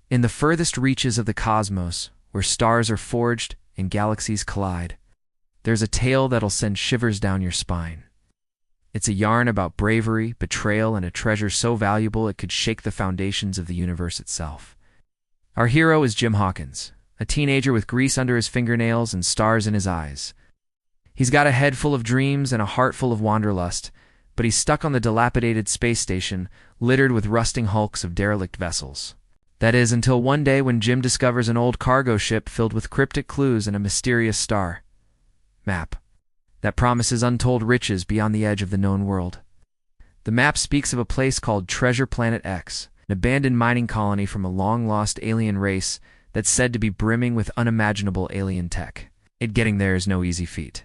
In the furthest reaches of the cosmos, where stars are forged and galaxies collide, there's a tale that'll send shivers down your spine. It's a yarn about bravery, betrayal, and a treasure so valuable it could shake the foundations of the universe itself. Our hero is Jim Hawkins, a teenager with grease under his fingernails and stars in his eyes. He's got a head full of dreams and a heart full of wanderlust, but he's stuck on the dilapidated space station, littered with rusting hulks of derelict vessels. That is, until one day when Jim discovers an old cargo ship filled with cryptic clues and a mysterious star map that promises untold riches beyond the edge of the known world. The map speaks of a place called Treasure Planet X, an abandoned mining colony from a long-lost alien race that's said to be brimming with unimaginable alien tech. Getting there is no easy feat.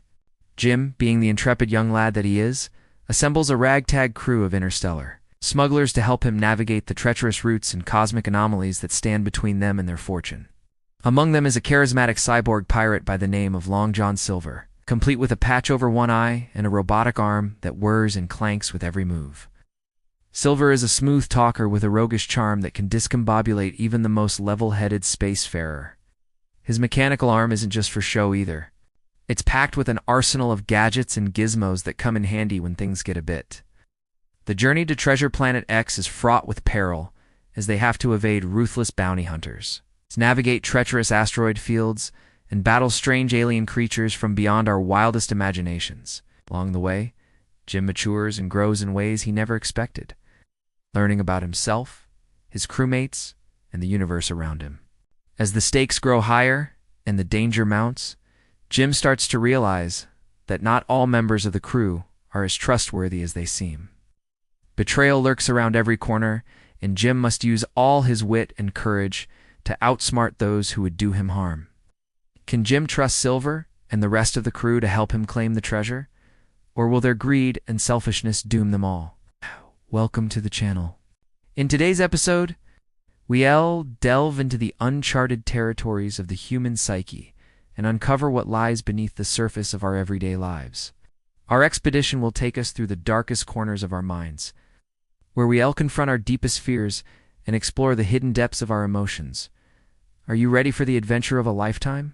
Jim, being the intrepid young lad that he is, assembles a ragtag crew of interstellar smugglers to help him navigate the treacherous routes and cosmic anomalies that stand between them and their fortune. Among them is a charismatic cyborg pirate by the name of Long John Silver, complete with a patch over one eye and a robotic arm that whirs and clanks with every move. Silver is a smooth talker with a roguish charm that can discombobulate even the most level-headed spacefarer. His mechanical arm isn't just for show either. It's packed with an arsenal of gadgets and gizmos that come in handy when things get a bit. The journey to Treasure Planet X is fraught with peril, as they have to evade ruthless bounty hunters, navigate treacherous asteroid fields, and battle strange alien creatures from beyond our wildest imaginations. Along the way, Jim matures and grows in ways he never expected, learning about himself, his crewmates, and the universe around him. As the stakes grow higher and the danger mounts, Jim starts to realize that not all members of the crew are as trustworthy as they seem. Betrayal lurks around every corner, and Jim must use all his wit and courage to outsmart those who would do him harm. Can Jim trust Silver and the rest of the crew to help him claim the treasure? Or will their greed and selfishness doom them all? Welcome to the channel. In today's episode, we'll delve into the uncharted territories of the human psyche and uncover what lies beneath the surface of our everyday lives. Our expedition will take us through the darkest corners of our minds, where we'll confront our deepest fears and explore the hidden depths of our emotions. Are you ready for the adventure of a lifetime?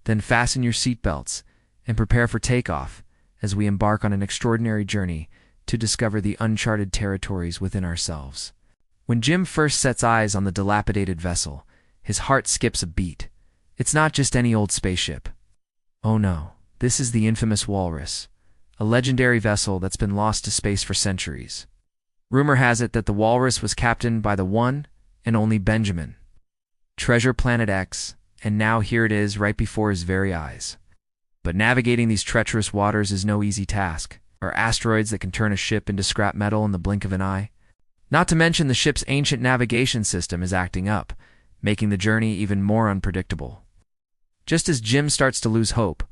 Then fasten your seatbelts and prepare for takeoff as we embark on an extraordinary journey to discover the uncharted territories within ourselves. When Jim first sets eyes on the dilapidated vessel, his heart skips a beat. It's not just any old spaceship. Oh no, this is the infamous Walrus, a legendary vessel that's been lost to space for centuries. Rumor has it that the Walrus was captained by the one and only Benjamin. Treasure Planet X, and now here it is right before his very eyes. But navigating these treacherous waters is no easy task. There are asteroids that can turn a ship into scrap metal in the blink of an eye. Not to mention the ship's ancient navigation system is acting up, making the journey even more unpredictable. Just as Jim starts to lose hope,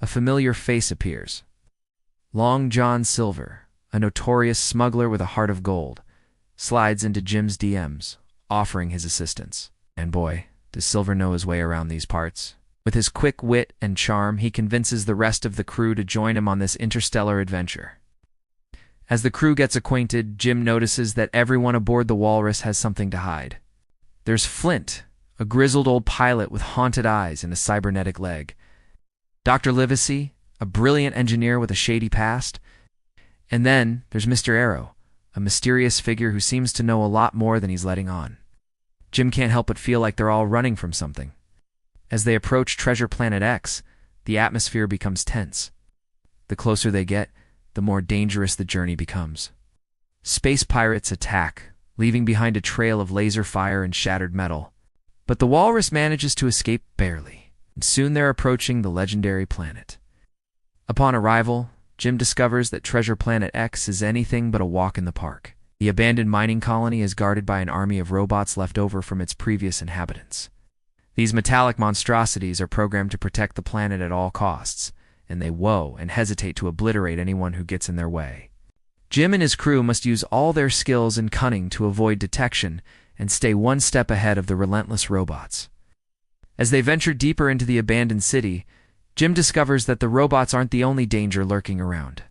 a familiar face appears. Long John Silver, a notorious smuggler with a heart of gold, slides into Jim's DMs, offering his assistance. And boy, does Silver know his way around these parts. With his quick wit and charm, he convinces the rest of the crew to join him on this interstellar adventure. As the crew gets acquainted, Jim notices that everyone aboard the Walrus has something to hide. There's Flint, a grizzled old pilot with haunted eyes and a cybernetic leg. Dr. Livesey, a brilliant engineer with a shady past. And then there's Mr. Arrow, a mysterious figure who seems to know a lot more than he's letting on. Jim can't help but feel like they're all running from something. As they approach Treasure Planet X, the atmosphere becomes tense. The closer they get, the more dangerous the journey becomes. Space pirates attack, leaving behind a trail of laser fire and shattered metal. But the Walrus manages to escape barely, and soon they're approaching the legendary planet. Upon arrival, Jim discovers that Treasure Planet X is anything but a walk in the park. The abandoned mining colony is guarded by an army of robots left over from its previous inhabitants. These metallic monstrosities are programmed to protect the planet at all costs, and they woe and hesitate to obliterate anyone who gets in their way. Jim and his crew must use all their skills and cunning to avoid detection and stay one step ahead of the relentless robots. As they venture deeper into the abandoned city, Jim discovers that the robots aren't the only danger lurking around.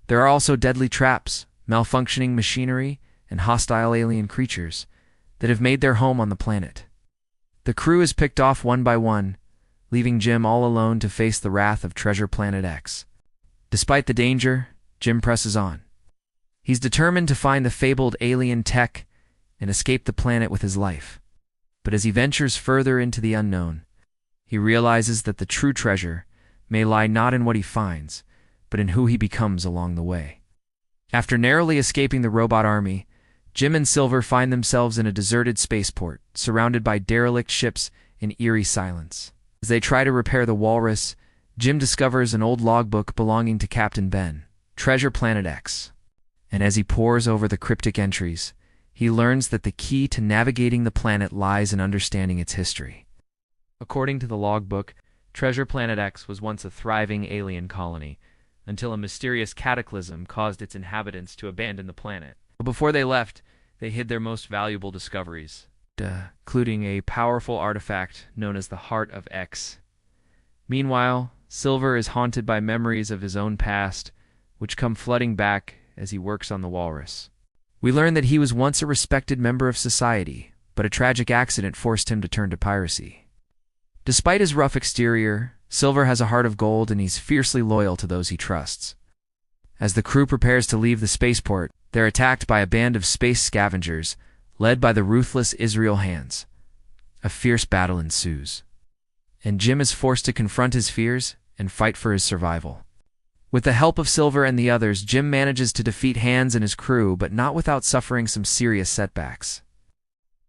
There are also deadly traps, malfunctioning machinery, and hostile alien creatures, that have made their home on the planet. The crew is picked off one by one, leaving Jim all alone to face the wrath of Treasure Planet X. Despite the danger, Jim presses on. He's determined to find the fabled alien tech and escape the planet with his life. But as he ventures further into the unknown, he realizes that the true treasure may lie not in what he finds, but in who he becomes along the way. After narrowly escaping the robot army, Jim and Silver find themselves in a deserted spaceport, surrounded by derelict ships in eerie silence. As they try to repair the walrus, Jim discovers an old logbook belonging to Captain Ben, Treasure Planet X. And as he pores over the cryptic entries, he learns that the key to navigating the planet lies in understanding its history. According to the logbook, Treasure Planet X was once a thriving alien colony, until a mysterious cataclysm caused its inhabitants to abandon the planet. But before they left, they hid their most valuable discoveries, including a powerful artifact known as the Heart of X. Meanwhile, Silver is haunted by memories of his own past, which come flooding back as he works on the walrus. We learn that he was once a respected member of society, but a tragic accident forced him to turn to piracy. Despite his rough exterior, Silver has a heart of gold and he's fiercely loyal to those he trusts. As the crew prepares to leave the spaceport, they're attacked by a band of space scavengers, led by the ruthless Israel Hands. A fierce battle ensues, and Jim is forced to confront his fears and fight for his survival. With the help of Silver and the others, Jim manages to defeat Hands and his crew, but not without suffering some serious setbacks.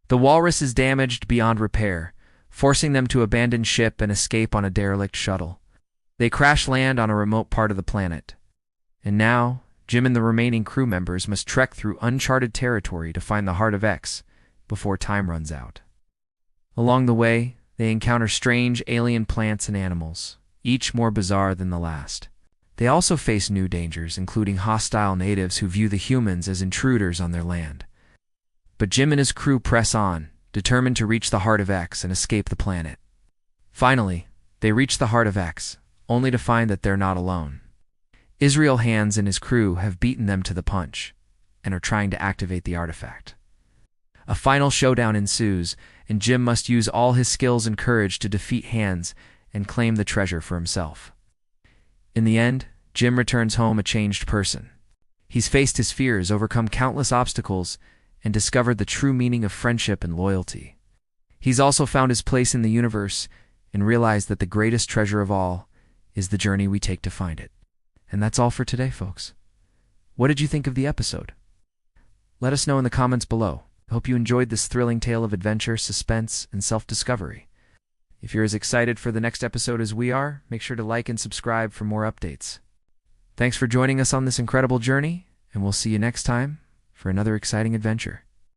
The walrus is damaged beyond repair, forcing them to abandon ship and escape on a derelict shuttle. They crash land on a remote part of the planet. And now, Jim and the remaining crew members must trek through uncharted territory to find the Heart of X before time runs out. Along the way, they encounter strange alien plants and animals, each more bizarre than the last. They also face new dangers, including hostile natives who view the humans as intruders on their land. But Jim and his crew press on, determined to reach the Heart of X and escape the planet. Finally, they reach the Heart of X, only to find that they're not alone. Israel Hands and his crew have beaten them to the punch, and are trying to activate the artifact. A final showdown ensues, and Jim must use all his skills and courage to defeat Hands and claim the treasure for himself. In the end, Jim returns home a changed person. He's faced his fears, overcome countless obstacles, and discovered the true meaning of friendship and loyalty. He's also found his place in the universe and realized that the greatest treasure of all is the journey we take to find it. And that's all for today, folks. What did you think of the episode? Let us know in the comments below. I hope you enjoyed this thrilling tale of adventure, suspense, and self-discovery. If you're as excited for the next episode as we are, make sure to like and subscribe for more updates. Thanks for joining us on this incredible journey, and we'll see you next time for another exciting adventure.